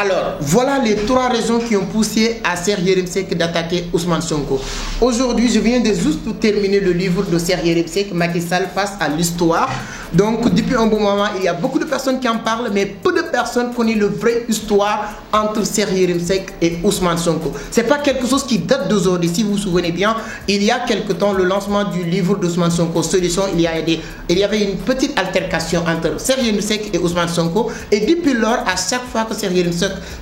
Alors, voilà les 3 raisons qui ont poussé à Ser Yerim Seck d'attaquer Ousmane Sonko. Aujourd'hui, je viens de juste terminer le livre de Ser Yerim Seck, Macky Sall face à l'histoire. Donc, depuis un bon moment, il y a beaucoup de personnes qui en parlent, mais peu de personnes connaissent le vrai histoire entre Ser Yerim Seck et Ousmane Sonko. Ce n'est pas quelque chose qui date d'aujourd'hui. Si vous vous souvenez bien, il y a quelque temps, le lancement du livre d'Ousmane Sonko, Solution, il y avait une petite altercation entre Ser Yerim Seck et Ousmane Sonko. Et depuis lors, à chaque fois que Ser Yerim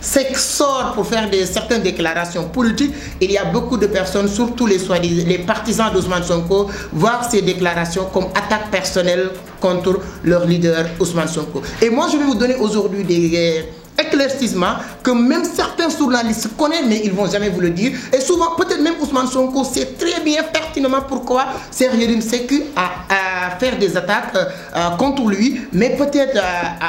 Seck sort pour faire certaines déclarations politiques, il y a beaucoup de personnes, surtout les partisans d'Ousmane Sonko, voir ces déclarations comme attaque personnelle contre leur leader Ousmane Sonko. Et moi, je vais vous donner aujourd'hui des éclaircissements que même certains journalistes connaissent, mais ils ne vont jamais vous le dire. Et souvent, peut-être même Ousmane Sonko sait très bien pertinemment pourquoi Ser Yerim Seck a faire des attaques contre lui, mais peut-être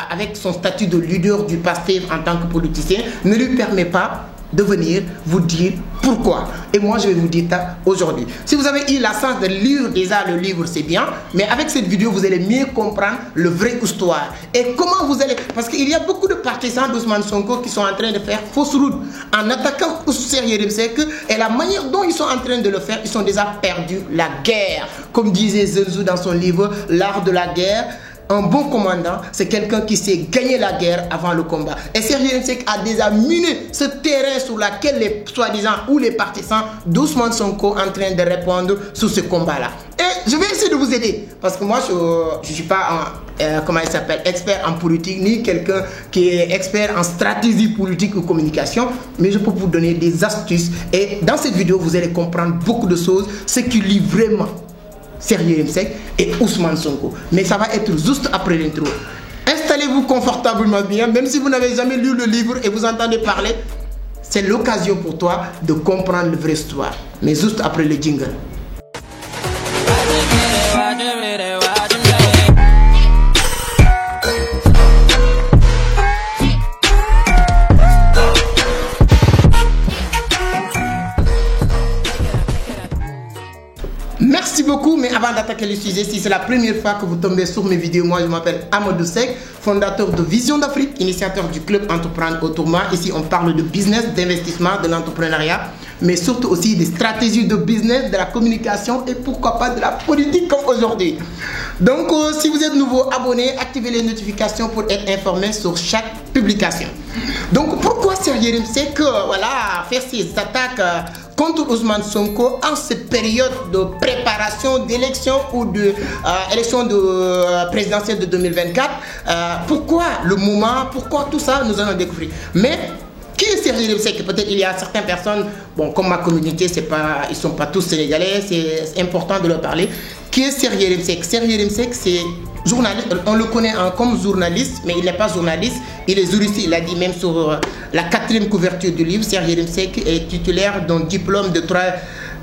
avec son statut de leader du PASTEF en tant que politicien, ne lui permet pas de venir vous dire pourquoi. Et moi, je vais vous dire ça aujourd'hui. Si vous avez eu la chance de lire déjà le livre, c'est bien, mais avec cette vidéo, vous allez mieux comprendre le vrai histoire. Et comment vous allez... Parce qu'il y a beaucoup de partisans d'Ousmane Sonko qui sont en train de faire fausse route en attaquant Ser Yerim Seck, et la manière dont ils sont en train de le faire, ils ont déjà perdu la guerre. Comme disait Zenzou dans son livre, L'art de la guerre. Un bon commandant, c'est quelqu'un qui sait gagner la guerre avant le combat. Et Ser Yerim Seck a déjà miné ce terrain sur lequel les soi-disant ou les partisans d'Ousmane Sonko en train de répondre sur ce combat-là. Et je vais essayer de vous aider. Parce que moi, je ne suis pas comment il s'appelle, expert en politique, ni quelqu'un qui est expert en stratégie politique ou communication. Mais je peux vous donner des astuces. Et dans cette vidéo, vous allez comprendre beaucoup de choses. Ce qui lie vraiment Ser Yerim Seck et Ousmane Sonko. Mais ça va être juste après l'intro. Installez-vous confortablement bien, même si vous n'avez jamais lu le livre et vous entendez parler, c'est l'occasion pour toi de comprendre la vraie histoire. Mais juste après le jingle. Merci beaucoup, mais avant d'attaquer le sujet, si c'est la première fois que vous tombez sur mes vidéos, moi je m'appelle Amadou Seck, fondateur de Vision d'Afrique, initiateur du club Entreprendre Autrement. Ici on parle de business, d'investissement, de l'entrepreneuriat, mais surtout aussi des stratégies de business, de la communication et pourquoi pas de la politique comme aujourd'hui. Donc si vous êtes nouveau, abonnez, activez les notifications pour être informé sur chaque publication. Donc pourquoi Ser Yerim Seck voilà, faire ces attaques contre Ousmane Sonko en cette période de préparation d'élection ou de élection présidentielle de 2024. Pourquoi le moment, pourquoi tout ça, nous allons découvrir. Mais qui est Ser Yerim Seck? Peut-être il y a certaines personnes, bon, comme ma communauté, ils ne sont pas tous sénégalais, c'est important de leur parler. Qui est Ser Yerim Seck? Ser Yerim Seck, c'est journaliste, on le connaît comme journaliste, mais il n'est pas journaliste, il est juriste, il a dit même sur la 4e couverture du livre. Ser Yerim Seck est titulaire d'un diplôme de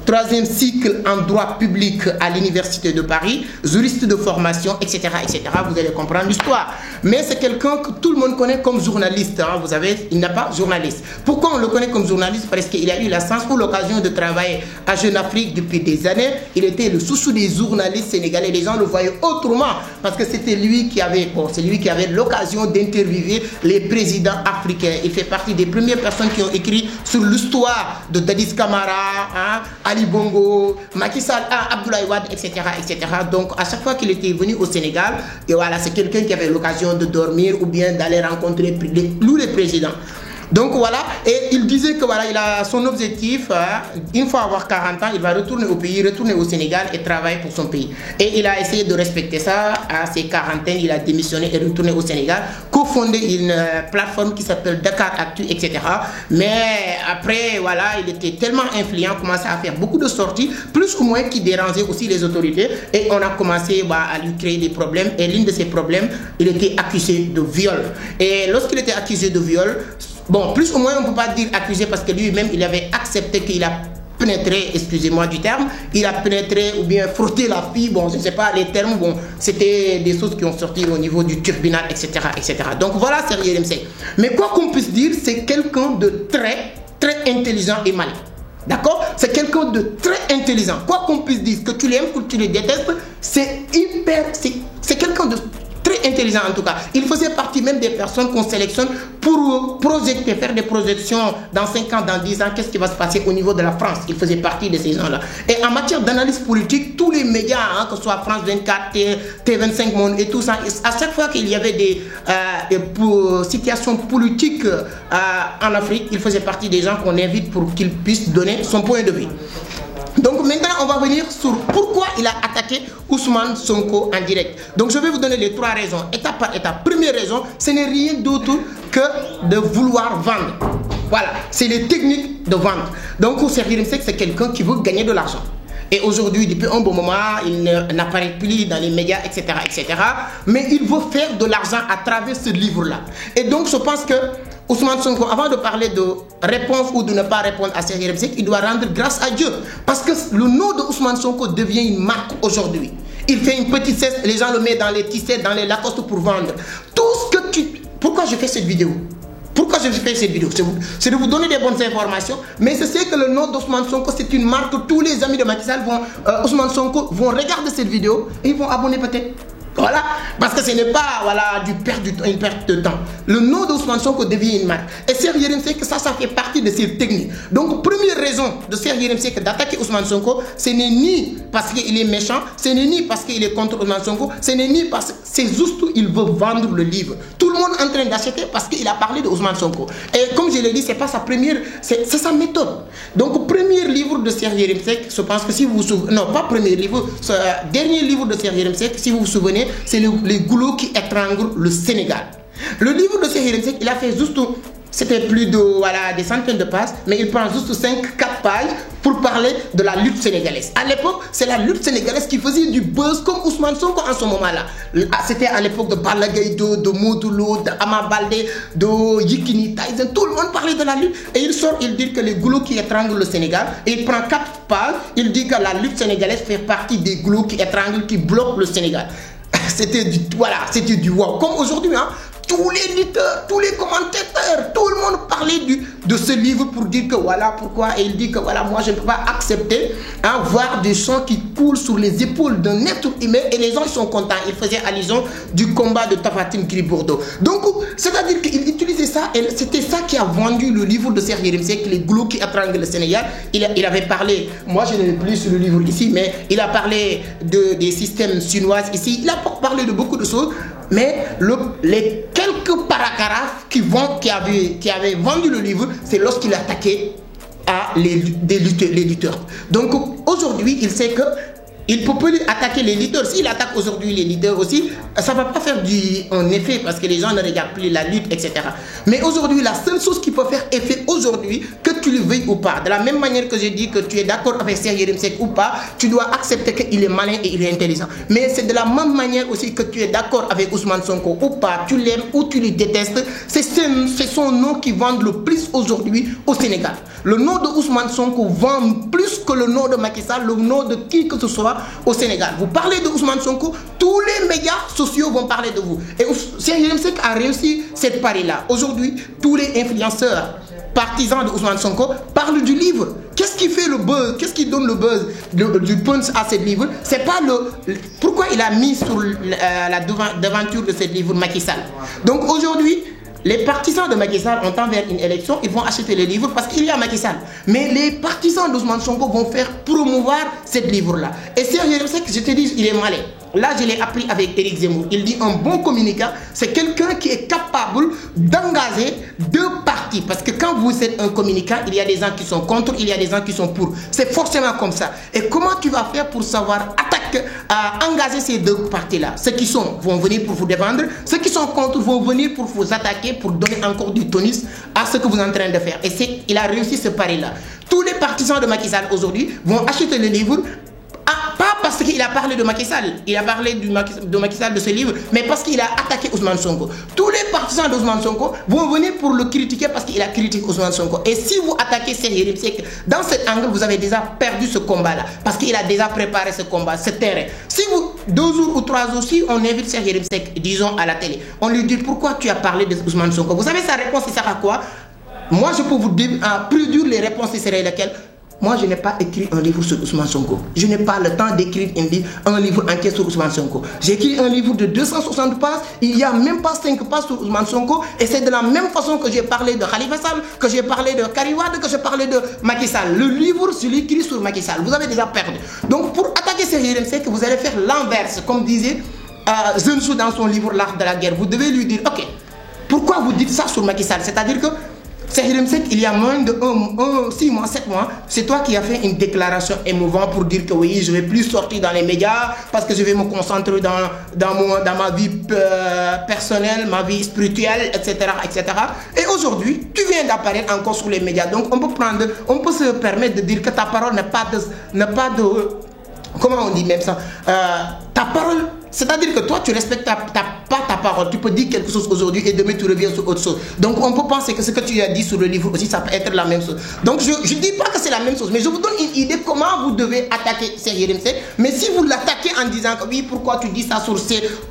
3e cycle en droit public à l'université de Paris, juriste de formation, etc., etc. Vous allez comprendre l'histoire. Mais c'est quelqu'un que tout le monde connaît comme journaliste. Hein. Vous savez, il n'est pas journaliste. Pourquoi on le connaît comme journaliste? Parce qu'il a eu la chance ou l'occasion de travailler à Jeune Afrique depuis des années. Il était le chouchou des journalistes sénégalais. Les gens le voyaient autrement parce que c'était lui qui avait, c'est lui qui avait l'occasion d'interviewer les présidents africains. Il fait partie des premières personnes qui ont écrit sur l'histoire de Dadis Camara, hein, Ali Bongo, Macky Sall, Abdoulaye Wade, etc., etc. Donc, à chaque fois qu'il était venu au Sénégal, et voilà, c'est quelqu'un qui avait l'occasion de dormir ou bien d'aller rencontrer les présidents. Donc voilà, et il disait que voilà, il a son objectif, une fois avoir 40 ans, il va retourner au pays, retourner au Sénégal et travailler pour son pays. Et il a essayé de respecter ça. À ses quarantaines, il a démissionné et retourné au Sénégal, cofondé une plateforme qui s'appelle Dakar Actu, etc. Mais après, voilà, il était tellement influent, commençait à faire beaucoup de sorties, plus ou moins qui dérangeaient aussi les autorités. Et on a commencé à lui créer des problèmes. Et l'un de ces problèmes, il était accusé de viol. Et lorsqu'il était accusé de viol, bon, plus ou moins on ne peut pas dire accusé parce que lui-même il avait accepté qu'il a pénétré, excusez-moi du terme, il a pénétré ou bien frotté la fille, bon je ne sais pas les termes, bon c'était des choses qui ont sorti au niveau du tribunal, etc., etc. Donc voilà Ser Yerim Seck. Mais quoi qu'on puisse dire, c'est quelqu'un de très intelligent et malin. D'accord? C'est quelqu'un de très intelligent. Quoi qu'on puisse dire, que tu l'aimes ou que tu le détestes, c'est quelqu'un de très intelligent en tout cas. Il faisait partie même des personnes qu'on sélectionne pour projeter, faire des projections dans 5 ans, dans 10 ans, qu'est-ce qui va se passer au niveau de la France. Il faisait partie de ces gens-là. Et en matière d'analyse politique, tous les médias, hein, que ce soit France 24, T25 Monde et tout ça, à chaque fois qu'il y avait des situations politiques en Afrique, il faisait partie des gens qu'on invite pour qu'il puisse donner son point de vue. Donc maintenant, on va venir sur pourquoi il a attaqué Ousmane Sonko en direct. Donc je vais vous donner les 3 raisons, étape par étape. Première raison, ce n'est rien d'autre que de vouloir vendre. Voilà, c'est les techniques de vente. Donc Cheikh Yérim Seck, c'est quelqu'un qui veut gagner de l'argent. Et aujourd'hui, depuis un bon moment, il n'apparaît plus dans les médias, etc., etc. Mais il veut faire de l'argent à travers ce livre-là. Et donc, je pense que Ousmane Sonko, avant de parler de réponse ou de ne pas répondre à Cheikh Yérim Seck, il doit rendre grâce à Dieu. Parce que le nom de Ousmane Sonko devient une marque aujourd'hui. Il fait une petite cesse, les gens le mettent dans les tissets, dans les Lacoste pour vendre. Tout ce que tu... Pourquoi je fais cette vidéo? Pourquoi je fais cette vidéo? C'est de vous donner des bonnes informations. Mais je sais que le nom d'Ousmane Sonko, c'est une marque que tous les amis de Macky Sall Ousmane Sonko vont regarder cette vidéo et ils vont abonner peut-être. Voilà, parce que ce n'est pas voilà, une perte de temps. Le nom d'Ousmane Sonko devient une marque. Et Cheikh Yérim Seck, ça fait partie de ces techniques. Donc, première raison de Cheikh Yérim Seck d'attaquer Ousmane Sonko, ce n'est ni parce qu'il est méchant, ce n'est ni parce qu'il est contre Ousmane Sonko, ce n'est ni parce que c'est juste qu'il veut vendre le livre. Tout le monde est en train d'acheter parce qu'il a parlé de Ousmane Sonko. Et comme je l'ai dit, c'est pas sa première, c'est sa méthode. Donc, premier livre de Cheikh Yérim Seck, je pense que si vous vous souvenez, non, pas premier livre, dernier livre de Cheikh Yérim Seck, si vous vous souvenez, c'est les goulots qui étranglent le Sénégal. Le livre de Cheikh Yérim Seck, il a fait juste, c'était plus de voilà, des centaines de pages, mais il prend juste 4 pages pour parler de la lutte sénégalaise. À l'époque, c'est la lutte sénégalaise qui faisait du buzz comme Ousmane Sonko en ce moment-là. C'était à l'époque de Balla Gaye, de Modou Lo, d'Ama Baldé, de Yekini, Tyson. Tout le monde parlait de la lutte. Et il sort, il dit que les goulots qui étranglent le Sénégal, et il prend 4 pages, il dit que la lutte sénégalaise fait partie des goulots qui étranglent, qui bloquent le Sénégal. C'était du, voilà, c'était du wow. Comme aujourd'hui, hein, tous les lutteurs, tous les commentateurs, tout le monde parlait de ce livre pour dire que voilà pourquoi. Et il dit que voilà, moi je ne peux pas accepter hein, voir des gens qui coulent sur les épaules d'un être humain et les gens ils sont contents. Il faisait allusion du combat de Tapha Tine Gris Bordeaux. Donc, c'est-à-dire qu'il utilisait ça et c'était ça qui a vendu le livre de Cheikh Yérim Seck, les goulots qui étranglent le Sénégal. Il avait parlé, moi je n'ai plus sur le livre ici, mais il a parlé des systèmes chinois ici. Il a parlé de beaucoup de choses. Mais les quelques paragraphes qui avaient vendu le livre, c'est lorsqu'il attaquait les lutteurs. Donc aujourd'hui, il sait que il peut plus attaquer les lutteurs. S'il attaque aujourd'hui les lutteurs aussi, ça ne va pas faire un effet parce que les gens ne regardent plus la lutte, etc. Mais aujourd'hui, la seule chose qui peut faire effet aujourd'hui, que tu le veuilles ou pas, de la même manière que j'ai dit que tu es d'accord avec Cheikh Yérim Seck ou pas, tu dois accepter qu'il est malin et il est intelligent. Mais c'est de la même manière aussi que tu es d'accord avec Ousmane Sonko ou pas, tu l'aimes ou tu le détestes, c'est son nom qui vend le plus aujourd'hui au Sénégal. Le nom de Ousmane Sonko vend plus que le nom de Macky Sall, le nom de qui que ce soit au Sénégal. Vous parlez de Ousmane Sonko, tous les médias sociaux vont parler de vous. Et Cheikh Yérim Seck a réussi cette pari-là. Aujourd'hui, tous les influenceurs partisans de Ousmane Sonko parlent du livre. Qu'est-ce qui fait le buzz? Qu'est-ce qui donne le buzz du punch à ce livre? C'est pas pourquoi il a mis sur la devanture de ce livre Macky Sall. Donc aujourd'hui, les partisans de Macky Sall ont envers une élection, ils vont acheter les livres parce qu'il y a Macky Sall. Mais les partisans d'Ousmane Sonko vont faire promouvoir ce livre-là. Et Cheikh Yérim Seck, je te dis, il est malin. Là, je l'ai appris avec Éric Zemmour. Il dit un bon communicant, c'est quelqu'un qui est capable d'engager deux parties. Parce que quand vous êtes un communicant, il y a des gens qui sont contre, il y a des gens qui sont pour. C'est forcément comme ça. Et comment tu vas faire pour savoir engager ces deux parties-là? Ceux qui vont venir pour vous défendre, ceux qui sont contre vont venir pour vous attaquer, pour donner encore du tonus à ce que vous êtes en train de faire. Et il a réussi ce pari-là. Tous les partisans de Macky Sall aujourd'hui vont acheter le livre. Pas parce qu'il a parlé de Macky Sall, il a parlé de Macky Sall de ce livre, mais parce qu'il a attaqué Ousmane Sonko. Tous les partisans d'Ousmane Sonko vont venir pour le critiquer parce qu'il a critiqué Ousmane Sonko. Et si vous attaquez Cheikh Yérim Seck, dans cet angle, vous avez déjà perdu ce combat-là. Parce qu'il a déjà préparé ce combat, ce terrain. Si vous, 2 jours ou 3 jours, si on invite Cheikh Yérim Seck, disons à la télé, on lui dit pourquoi tu as parlé de Ousmane Sonko. Vous savez sa réponse, il sert à quoi? Moi, je peux vous dire, produire les réponses, il serait lesquelles? Moi, je n'ai pas écrit un livre sur Ousmane Sonko. Je n'ai pas le temps d'écrire un livre entier sur Ousmane Sonko. J'ai écrit un livre de 260 pages. Il n'y a même pas 5 pages sur Ousmane Sonko. Et c'est de la même façon que j'ai parlé de Khalifa Sall, que j'ai parlé de Karim Wade, que j'ai parlé de Macky Sall. Le livre, je l'ai écrit sur Macky Sall. Vous avez déjà perdu. Donc, pour attaquer Cheikh Yérim Seck, vous allez faire l'inverse. Comme disait Zensou dans son livre L'Art de la guerre. Vous devez lui dire, ok, pourquoi vous dites ça sur Macky Sall? C'est-à-dire que Cheikh Yérim Seck, il y a moins de 6 mois, 7 mois, c'est toi qui as fait une déclaration émouvante pour dire que oui, je ne vais plus sortir dans les médias parce que je vais me concentrer dans ma vie personnelle, ma vie spirituelle, etc. etc. Et aujourd'hui, tu viens d'apparaître encore sur les médias. Donc on peut se permettre de dire que ta parole n'est pas de comment on dit même ça, ta parole, c'est-à-dire que toi tu respectes pas ta parole, tu peux dire quelque chose aujourd'hui et demain tu reviens sur autre chose. Donc on peut penser que ce que tu as dit sur le livre aussi, ça peut être la même chose. Donc je ne dis pas que c'est la même chose, mais je vous donne une idée comment vous devez attaquer Cheikh Yérim Seck. Mais si vous l'attaquez en disant que oui, pourquoi tu dis ça sur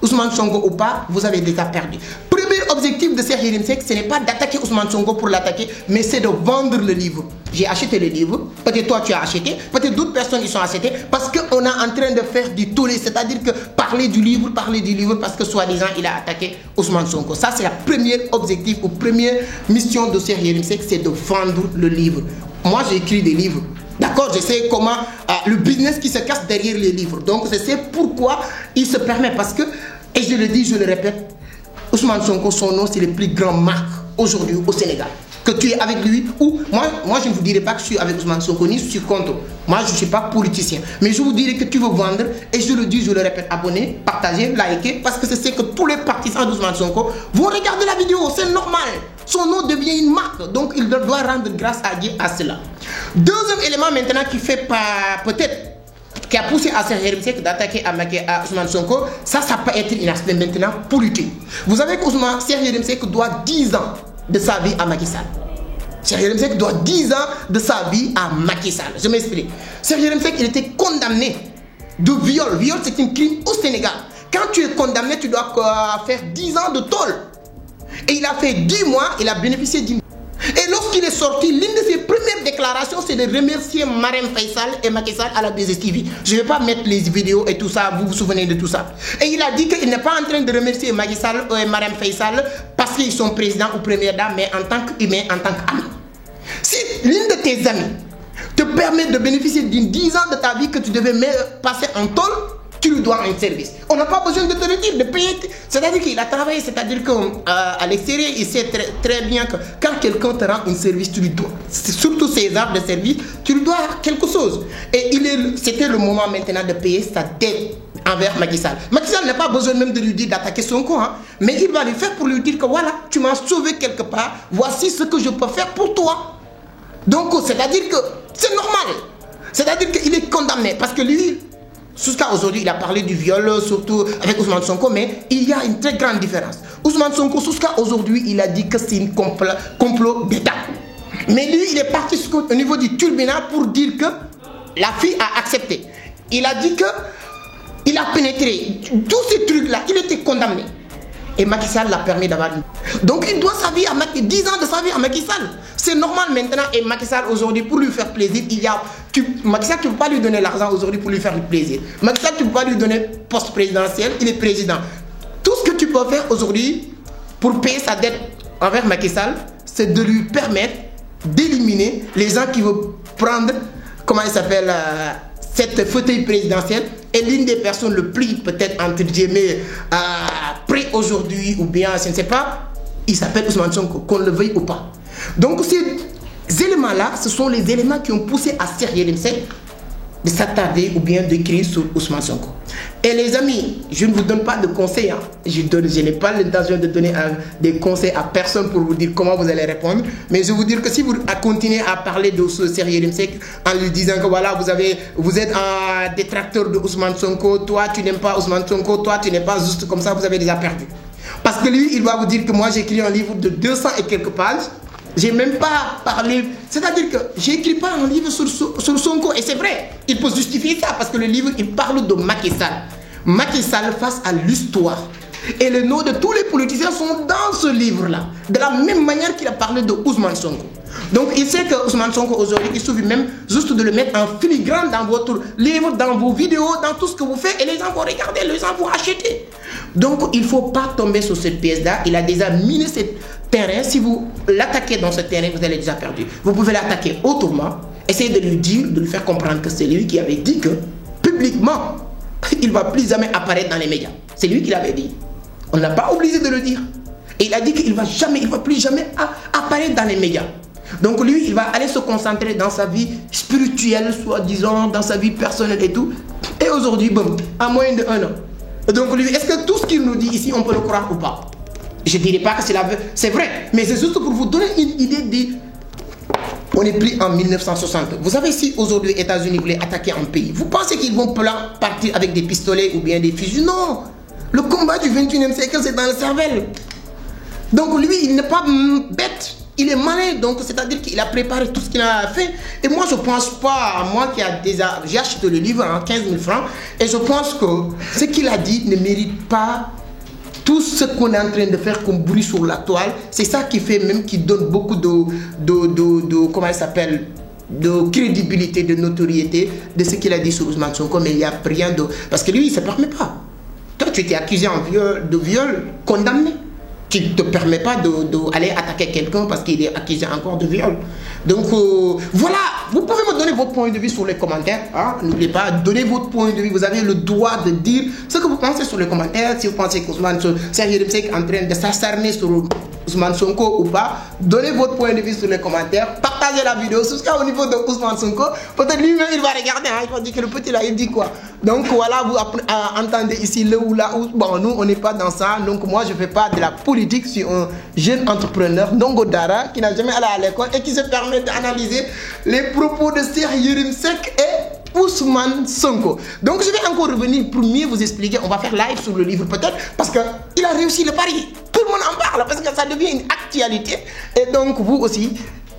Ousmane Sonko ou pas, vous avez déjà perdu. Premier objectif de Cheikh Yérim Seck, ce n'est pas d'attaquer Ousmane Sonko pour l'attaquer, mais c'est de vendre le livre. J'ai acheté le livre, peut-être toi tu as acheté, peut-être d'autres personnes ils sont achetées, parce qu'on est en train de faire du tollé, c'est-à-dire que parler du livre, parce que soi-disant il a attaqué Ousmane Sonko. Ça c'est la première objectif ou première mission de Cheikh Yérim Seck, c'est de vendre le livre. Moi j'ai écrit des livres, d'accord, je sais comment le business qui se cache derrière les livres. Donc je sais pourquoi il se permet, parce que, et je le dis, je le répète, Ousmane Sonko, son nom c'est le plus grand marque aujourd'hui au Sénégal. Que tu es avec lui ou moi je ne vous dirai pas que je suis avec Ousmane Sonko ni je suis contre. Moi je ne suis pas politicien, mais je vous dirai que tu veux vendre, et je le dis, je le répète, abonnez, partagez, likez, parce que je sais que tous les partisans d'Ousmane Sonko vont regarder la vidéo, c'est normal. Son nom devient une marque, donc il doit rendre grâce à Dieu à cela. Deuxième élément maintenant qui fait peut-être, qui a poussé à Cheikh Yérim Seck d'attaquer à Ousmane Sonko, ça peut être un aspect maintenant politique. Vous savez que Cheikh Yérim Seck doit 10 ans de sa vie à Macky Sall. Cheikh Yérim Seck doit 10 ans de sa vie à Macky Sall. Je m'explique. Cheikh Yérim Seck, il était condamné de viol. Viol, c'est un crime au Sénégal. Quand tu es condamné, tu dois faire 10 ans de tôle. Et il a fait 10 mois, il a bénéficié d'une... Et lorsqu'il est sorti, l'une de ses premières déclarations, c'est de remercier Marème Faye Sall et Macky Sall à la 2STV. Je ne vais pas mettre les vidéos et tout ça, vous vous souvenez de tout ça. Et il a dit qu'il n'est pas en train de remercier Macky Sall et Marème Faye Sall parce qu'ils sont présidents ou première dame, mais en tant qu'humain, en tant qu'ami. Si l'une de tes amis te permet de bénéficier d'une 10 ans de ta vie que tu devais passer en tôle, tu lui dois un service. On n'a pas besoin de te le dire, de payer. C'est-à-dire qu'il a travaillé, c'est-à-dire qu'à l'extérieur, il sait très bien que quand quelqu'un te rend un service, tu lui dois, surtout ces arbres de service, tu lui dois quelque chose. Et c'était le moment maintenant de payer sa dette envers Macky Sall. Macky Sall n'a pas besoin même de lui dire d'attaquer Sonko, hein, mais il va lui faire pour lui dire que voilà, tu m'as sauvé quelque part, voici ce que je peux faire pour toi. Donc, c'est-à-dire que c'est normal. C'est-à-dire qu'il est condamné parce que lui, jusqu'à aujourd'hui, il a parlé du viol, surtout avec Ousmane Sonko, mais il y a une très grande différence. Ousmane Sonko, jusqu'à aujourd'hui, il a dit que c'est un complot d'État. Mais lui, il est parti au niveau du tribunal pour dire que la fille a accepté. Il a dit que il a pénétré. Tous ces trucs-là, il était condamné. Et Macky Sall l'a permis d'avoir une... Donc il doit sa vie à 10 ans de sa vie à Macky Sall. C'est normal maintenant. Et Macky Sall aujourd'hui, pour lui faire plaisir, Macky Sall, tu ne peux pas lui donner l'argent aujourd'hui pour lui faire plaisir. Macky Sall, tu ne peux pas lui donner poste présidentiel, il est président. Tout ce que tu peux faire aujourd'hui pour payer sa dette envers Macky Sall, c'est de lui permettre d'éliminer les gens qui veulent prendre, comment il s'appelle, cette fauteuil présidentiel. Et l'une des personnes le plus, peut-être, entre guillemets, près aujourd'hui, ou bien, je ne sais pas, il s'appelle Ousmane Sonko, qu'on le veuille ou pas. Donc, ces éléments-là, ce sont les éléments qui ont poussé à Cheikh Yérim Seck de s'attarder ou bien d'écrire sur Ousmane Sonko. Et les amis, je ne vous donne pas de conseils. Hein. Je n'ai pas l'intention de donner des conseils à personne pour vous dire comment vous allez répondre. Mais je vais vous dire que si vous continuez à parler de Cheikh Yérim Seck en lui disant que voilà, vous êtes un détracteur de Ousmane Sonko, toi tu n'aimes pas Ousmane Sonko, toi tu n'es pas juste comme ça, vous avez déjà perdu. Parce que lui, il va vous dire que moi j'ai écrit un livre de 200 et quelques pages. J'ai même pas parlé, c'est-à-dire que j'écris pas un livre sur Sonko, et c'est vrai, il peut justifier ça parce que le livre il parle de Macky Sall. Macky Sall face à l'histoire. Et les noms de tous les politiciens sont dans ce livre-là. De la même manière qu'il a parlé de Ousmane Sonko. Donc il sait que Ousmane Sonko aujourd'hui, il suffit même juste de le mettre en filigrane dans votre livre, dans vos vidéos, dans tout ce que vous faites, et les gens vont regarder, les gens vont acheter. Donc il ne faut pas tomber sur cette pièce-là. Il a déjà miné ce terrain. Si vous l'attaquez dans ce terrain, vous allez déjà perdu. Vous pouvez l'attaquer autrement. Essayez de lui dire, de lui faire comprendre que c'est lui qui avait dit que publiquement, il ne va plus jamais apparaître dans les médias. C'est lui qui l'avait dit. On n'a pas obligé de le dire. Et il a dit qu'il ne va plus jamais apparaître dans les médias. Donc lui, il va aller se concentrer dans sa vie spirituelle, soi-disant, dans sa vie personnelle et tout. Et aujourd'hui, bon, à moins de 1 an. Donc lui, est-ce que tout ce qu'il nous dit ici, on peut le croire ou pas? Je ne dirais pas que c'est vrai, mais c'est juste pour vous donner une idée de... On est pris en 1960. Vous savez, si aujourd'hui les États-Unis voulaient attaquer un pays, vous pensez qu'ils vont partir avec des pistolets ou bien des fusils? Non. Le combat du 21e siècle, c'est dans le cervelle. Donc lui, il n'est pas bête. Il est malin, donc c'est-à-dire qu'il a préparé tout ce qu'il a fait. Et moi, je ne pense pas, moi qui a déjà... J'ai acheté le livre en 15 000 francs, et je pense que ce qu'il a dit ne mérite pas tout ce qu'on est en train de faire comme bruit sur la toile. C'est ça qui fait même, qui donne beaucoup de comment il s'appelle, de crédibilité, de notoriété de ce qu'il a dit sur Ousmane Sonko, mais il n'y a rien de... Parce que lui, il ne se permet pas. Toi, tu étais accusé de viol, condamné. Tu ne te permets pas d'aller attaquer quelqu'un parce qu'il est accusé encore de viol. Donc voilà, vous pouvez me donner votre point de vue sur les commentaires. Hein? N'oubliez pas, donnez votre point de vue. Vous avez le droit de dire ce que vous pensez sur les commentaires. Si vous pensez qu'Ousmane est en train de s'acharner sur Ousmane Sonko ou pas, donnez votre point de vue sur les commentaires. Partagez la vidéo, jusqu'à au niveau de Ousmane Sonko. Peut-être lui-même il va regarder, hein? Il va dire que le petit là, il dit quoi. Donc voilà, vous entendez ici le ou là. Bon, nous on n'est pas dans ça. Donc moi je ne fais pas de la politique. Je suis un jeune entrepreneur, Ndongo Dara, qui n'a jamais allé à l'école et qui se permet d'analyser les propos de Cheikh Yérim Seck et Ousmane Sonko. Donc je vais encore revenir pour mieux vous expliquer. On va faire live sur le livre peut-être parce qu'il a réussi le pari. Tout le monde en parle parce que ça devient une actualité. Et donc vous aussi,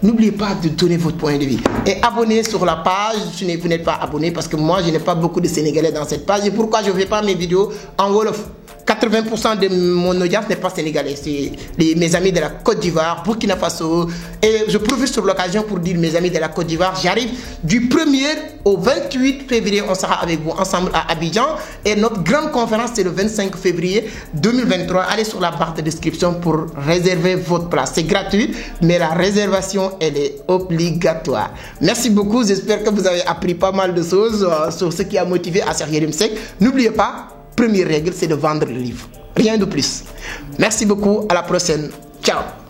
n'oubliez pas de donner votre point de vue. Et abonnez sur la page si vous n'êtes pas abonné parce que moi je n'ai pas beaucoup de Sénégalais dans cette page. Et pourquoi je ne fais pas mes vidéos en Wolof? 80% de mon audience n'est pas sénégalais, c'est mes amis de la Côte d'Ivoire, Burkina Faso. Et je profite sur l'occasion pour dire mes amis de la Côte d'Ivoire, j'arrive du 1er au 28 février, on sera avec vous ensemble à Abidjan. Et notre grande conférence, c'est le 25 février 2023. Allez sur la barre de description pour réserver votre place. C'est gratuit, mais la réservation, elle est obligatoire. Merci beaucoup, j'espère que vous avez appris pas mal de choses sur ce qui a motivé à Cheikh Yérim Seck. N'oubliez pas, première règle, c'est de vendre le livre. Rien de plus. Merci beaucoup. À la prochaine. Ciao.